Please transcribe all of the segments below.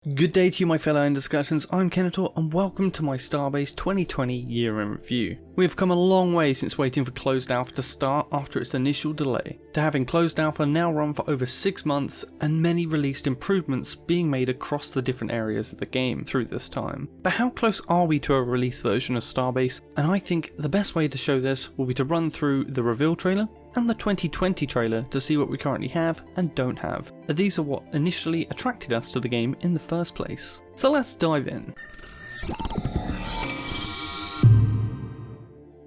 Good day to you my fellow Endoskeletons, I'm Kenetor and welcome to my Starbase 2020 year in review. We have come a long way since waiting for closed alpha to start after its initial delay, to having closed alpha now run for over 6 months and many released improvements being made across the different areas of the game through this time. But how close are we to a release version of Starbase? And I think the best way to show this will be to run through the reveal trailer and the 2020 trailer to see what we currently have and don't have. These are what initially attracted us to the game in the first place. So let's dive in.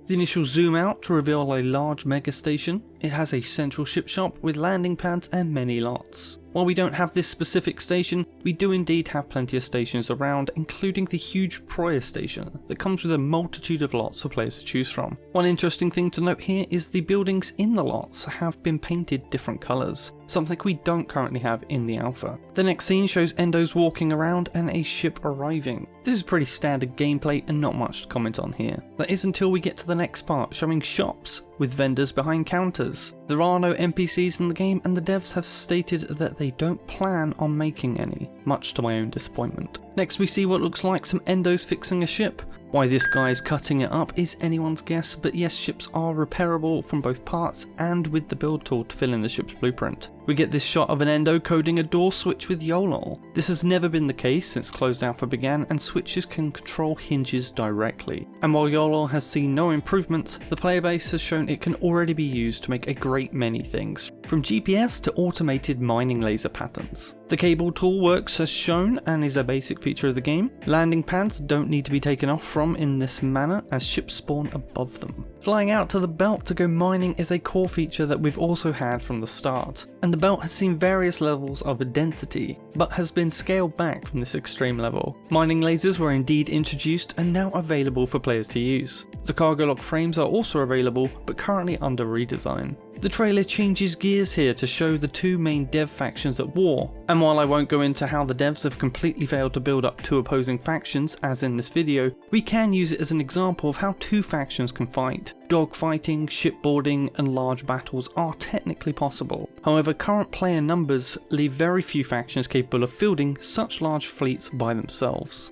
The initial zoom out to reveal a large mega station. It has a central ship shop with landing pads and many lots. While we don't have this specific station, we do indeed have plenty of stations around, including the huge Proya station that comes with a multitude of lots for players to choose from. One interesting thing to note here is the buildings in the lots have been painted different colours, something we don't currently have in the alpha. The next scene shows Endos walking around and a ship arriving. This is pretty standard gameplay and not much to comment on here. That is until we get to the next part showing shops with vendors behind counters. There are no NPCs in the game and the devs have stated that they don't plan on making any, much to my own disappointment. Next we see what looks like some Endos fixing a ship. Why this guy is cutting it up is anyone's guess, but yes, ships are repairable from both parts and with the build tool to fill in the ship's blueprint. We get this shot of an Endo coding a door switch with YOLO. This has never been the case since closed alpha began, and switches can control hinges directly. And while YOLO has seen no improvements, the player base has shown it can already be used to make a great many things, from GPS to automated mining laser patterns. The cable tool works as shown and is a basic feature of the game. Landing pads don't need to be taken off from in this manner as ships spawn above them. Flying out to the belt to go mining is a core feature that we've also had from the start, and the belt has seen various levels of density, but has been scaled back from this extreme level. Mining lasers were indeed introduced and now available for players to use. The cargo lock frames are also available, but currently under redesign. The trailer changes gears here to show the two main dev factions at war, and while I won't go into how the devs have completely failed to build up two opposing factions as in this video, we can use it as an example of how two factions can fight. Dogfighting, shipboarding and large battles are technically possible. However, current player numbers leave very few factions capable of fielding such large fleets by themselves.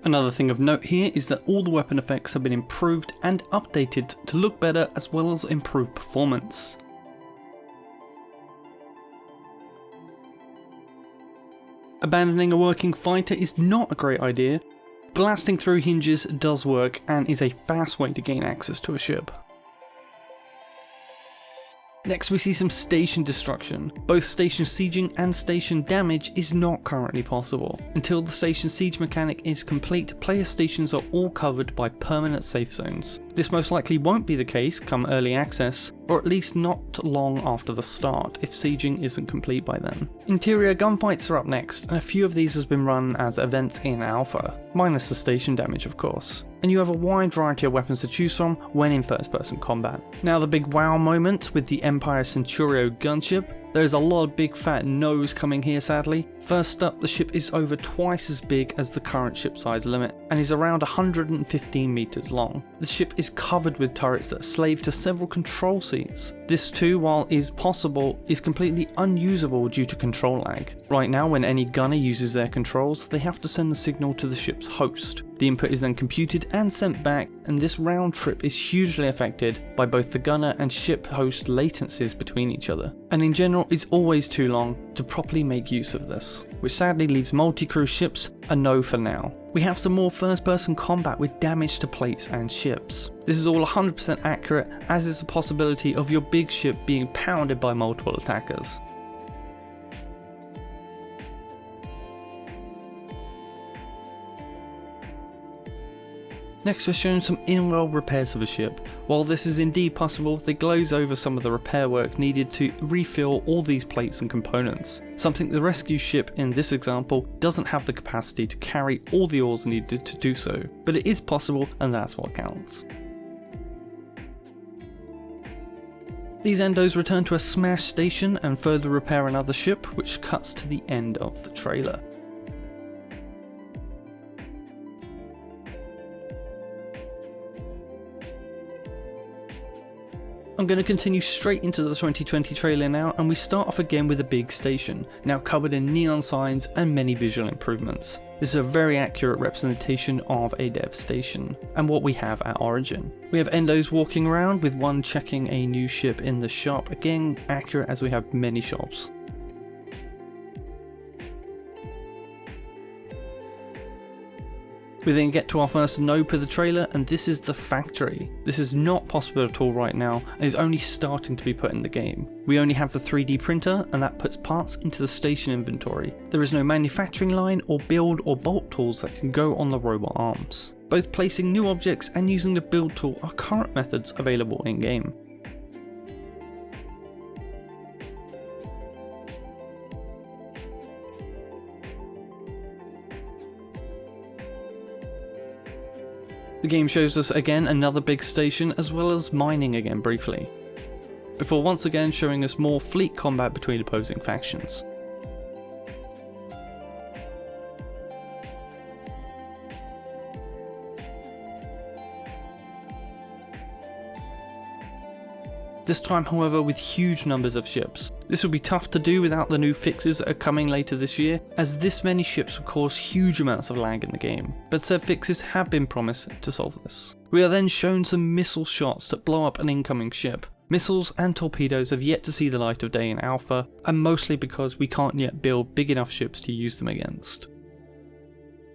Another thing of note here is that all the weapon effects have been improved and updated to look better as well as improve performance. Abandoning a working fighter is not a great idea. Blasting through hinges does work and is a fast way to gain access to a ship. Next we see some station destruction. Both station sieging and station damage is not currently possible. Until the station siege mechanic is complete, player stations are all covered by permanent safe zones. This most likely won't be the case come early access, or at least not long after the start if sieging isn't complete by then. Interior gunfights are up next, and a few of these has been run as events in alpha, minus the station damage of course. And you have a wide variety of weapons to choose from when in first person combat. Now the big wow moment with the Empire Centurio gunship. There's a lot of big fat no's coming here sadly. First up, the ship is over twice as big as the current ship size limit and is around 115 meters long. The ship is covered with turrets that slave to several control seats. This too, while is possible, is completely unusable due to control lag. Right now when any gunner uses their controls, they have to send the signal to the ship's host. The input is then computed and sent back, and this round trip is hugely affected by both the gunner and ship host latencies between each other, and in general is always too long to properly make use of this, which sadly leaves multi-crew ships a no for now. We have some more first-person combat with damage to plates and ships. This is all 100% accurate, as is the possibility of your big ship being pounded by multiple attackers. Next we're shown some in-well repairs of a ship. While this is indeed possible, they glaze over some of the repair work needed to refill all these plates and components, something the rescue ship in this example doesn't have the capacity to carry all the ores needed to do so, but it is possible and that's what counts. These Endos return to a smashed station and further repair another ship, which cuts to the end of the trailer. I'm going to continue straight into the 2020 trailer now, and we start off again with a big station, now covered in neon signs and many visual improvements. This is a very accurate representation of a dev station, and what we have at origin. We have endos walking around, with one checking a new ship in the shop, again accurate as we have many shops. We then get to our first node per the trailer, and this is the factory. This is not possible at all right now and is only starting to be put in the game. We only have the 3D printer, and that puts parts into the station inventory. There is no manufacturing line or build or bolt tools that can go on the robot arms. Both placing new objects and using the build tool are current methods available in game. The game shows us again another big station, as well as mining again briefly, before once again showing us more fleet combat between opposing factions. This time however with huge numbers of ships. This will be tough to do without the new fixes that are coming later this year, as this many ships will cause huge amounts of lag in the game, but said fixes have been promised to solve this. We are then shown some missile shots that blow up an incoming ship. Missiles and torpedoes have yet to see the light of day in alpha, and mostly because we can't yet build big enough ships to use them against.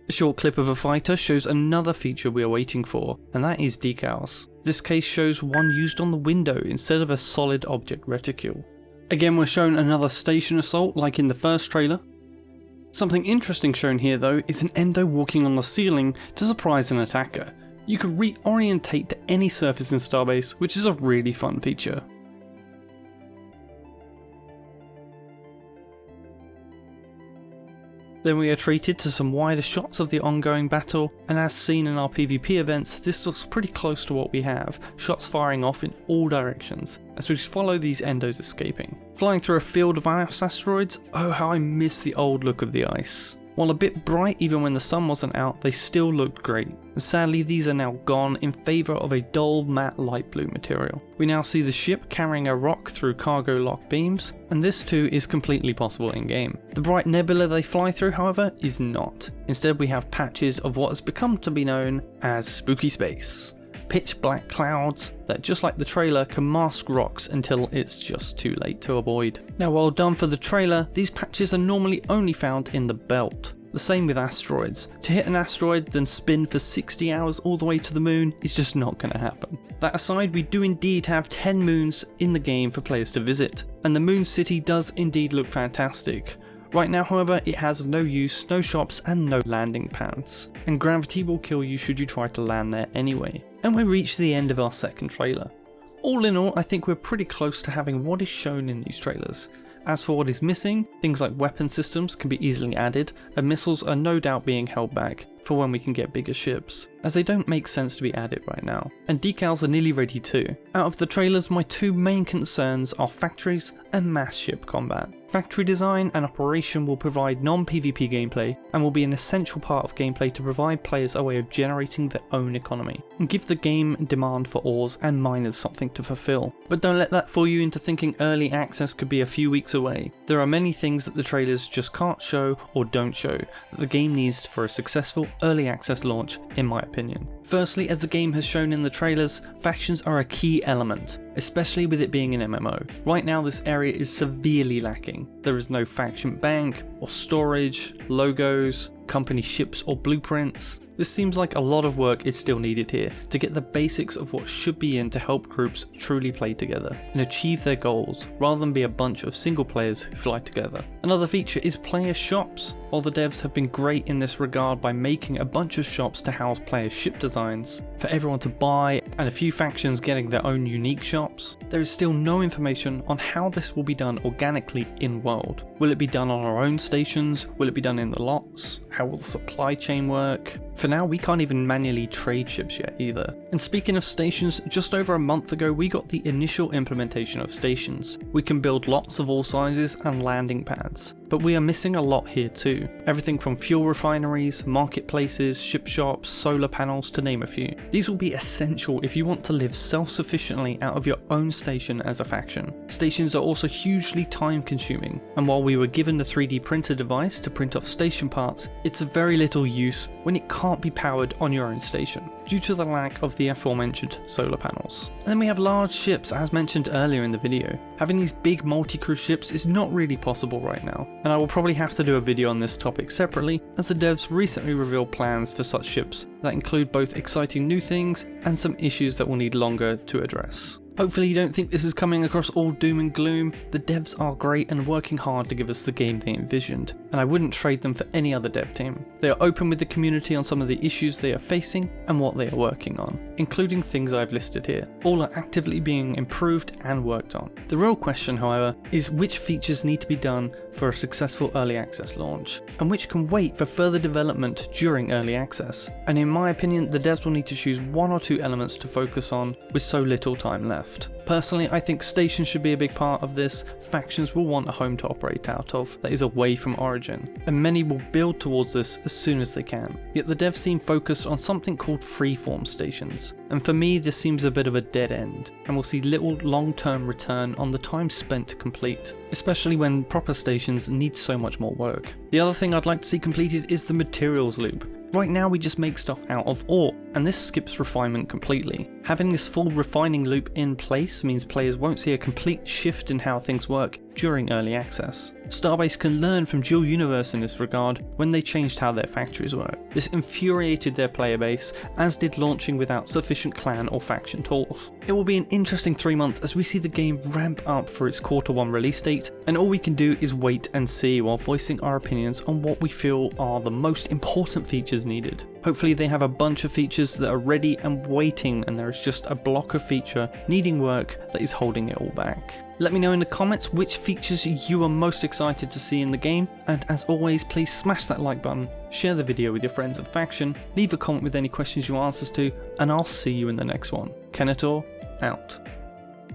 A short clip of a fighter shows another feature we are waiting for, and that is decals. This case shows one used on the window instead of a solid object reticule. Again, we're shown another station assault like in the first trailer. Something interesting shown here though is an endo walking on the ceiling to surprise an attacker. You can reorientate to any surface in Starbase, which is a really fun feature. Then we are treated to some wider shots of the ongoing battle, and as seen in our PvP events, this looks pretty close to what we have, shots firing off in all directions, as we follow these endos escaping. Flying through a field of ice asteroids, oh how I miss the old look of the ice. While a bit bright even when the sun wasn't out, they still looked great, and sadly these are now gone in favour of a dull matte light blue material. We now see the ship carrying a rock through cargo lock beams, and this too is completely possible in game. The bright nebula they fly through however is not. Instead we have patches of what has become to be known as spooky space. Pitch black clouds that, just like the trailer, can mask rocks until it's just too late to avoid. Now while done for the trailer, these patches are normally only found in the belt. The same with asteroids. To hit an asteroid then spin for 60 hours all the way to the moon is just not going to happen. That aside, we do indeed have 10 moons in the game for players to visit, and the moon city does indeed look fantastic. Right now however, it has no use, no shops and no landing pads, and gravity will kill you should you try to land there anyway. And we reach the end of our second trailer. All in all, I think we're pretty close to having what is shown in these trailers. As for what is missing, things like weapon systems can be easily added, and missiles are no doubt being held back for when we can get bigger ships, as they don't make sense to be added right now. And decals are nearly ready too. Out of the trailers, my two main concerns are factories and mass ship combat. Factory design and operation will provide non-PvP gameplay and will be an essential part of gameplay to provide players a way of generating their own economy and give the game demand for ores and miners something to fulfill. But don't let that fool you into thinking early access could be a few weeks away. There are many things that the trailers just can't show or don't show that the game needs for a successful early access launch, in my opinion. Firstly, as the game has shown in the trailers, factions are a key element, especially with it being an MMO. Right now this area is severely lacking. There is no faction bank or storage, logos, company ships or blueprints. This seems like a lot of work is still needed here to get the basics of what should be in to help groups truly play together and achieve their goals, rather than be a bunch of single players who fly together. Another feature is player shops. While the devs have been great in this regard by making a bunch of shops to house player ship designs for everyone to buy, and a few factions getting their own unique shops, there is still no information on how this will be done organically in world. Will it be done on our own stations? Will it be done in the lots? How will the supply chain work? For now, we can't even manually trade ships yet either. And speaking of stations, just over a month ago we got the initial implementation of stations. We can build lots of all sizes and landing pads. But we are missing a lot here too. Everything from fuel refineries, marketplaces, ship shops, solar panels, to name a few. These will be essential if you want to live self-sufficiently out of your own station as a faction. Stations are also hugely time consuming, and while we were given the 3D printer device to print off station parts, it's of very little use when it can't be powered on your own station, due to the lack of the aforementioned solar panels. And then we have large ships, as mentioned earlier in the video. Having these big multi-crew ships is not really possible right now, and I will probably have to do a video on this topic separately, as the devs recently revealed plans for such ships that include both exciting new things and some issues that will need longer to address. Hopefully you don't think this is coming across all doom and gloom. The devs are great and working hard to give us the game they envisioned, and I wouldn't trade them for any other dev team. They are open with the community on some of the issues they are facing and what they are working on, including things I've listed here. All are actively being improved and worked on. The real question, however, is which features need to be done for a successful early access launch, and which can wait for further development during early access. And in my opinion, the devs will need to choose one or two elements to focus on with so little time left. Personally, I think stations should be a big part of this. Factions will want a home to operate out of that is away from origin, and many will build towards this as soon as they can. Yet the devs seem focused on something called freeform stations, and for me this seems a bit of a dead end, and will see little long-term return on the time spent to complete, especially when proper stations need so much more work. The other thing I'd like to see completed is the materials loop. Right now we just make stuff out of ore, and this skips refinement completely. Having this full refining loop in place means players won't see a complete shift in how things work during early access. Starbase can learn from Dual Universe in this regard when they changed how their factories work. This infuriated their player base, as did launching without sufficient clan or faction tools. It will be an interesting 3 months as we see the game ramp up for its Q1 release date, and all we can do is wait and see while voicing our opinions on what we feel are the most important features needed. Hopefully they have a bunch of features that are ready and waiting, and there is just a block of feature needing work that is holding it all back. Let me know in the comments which features you are most excited to see in the game, and as always please smash that like button, share the video with your friends at Faction, leave a comment with any questions you want answers to, and I'll see you in the next one. Kenetor, out.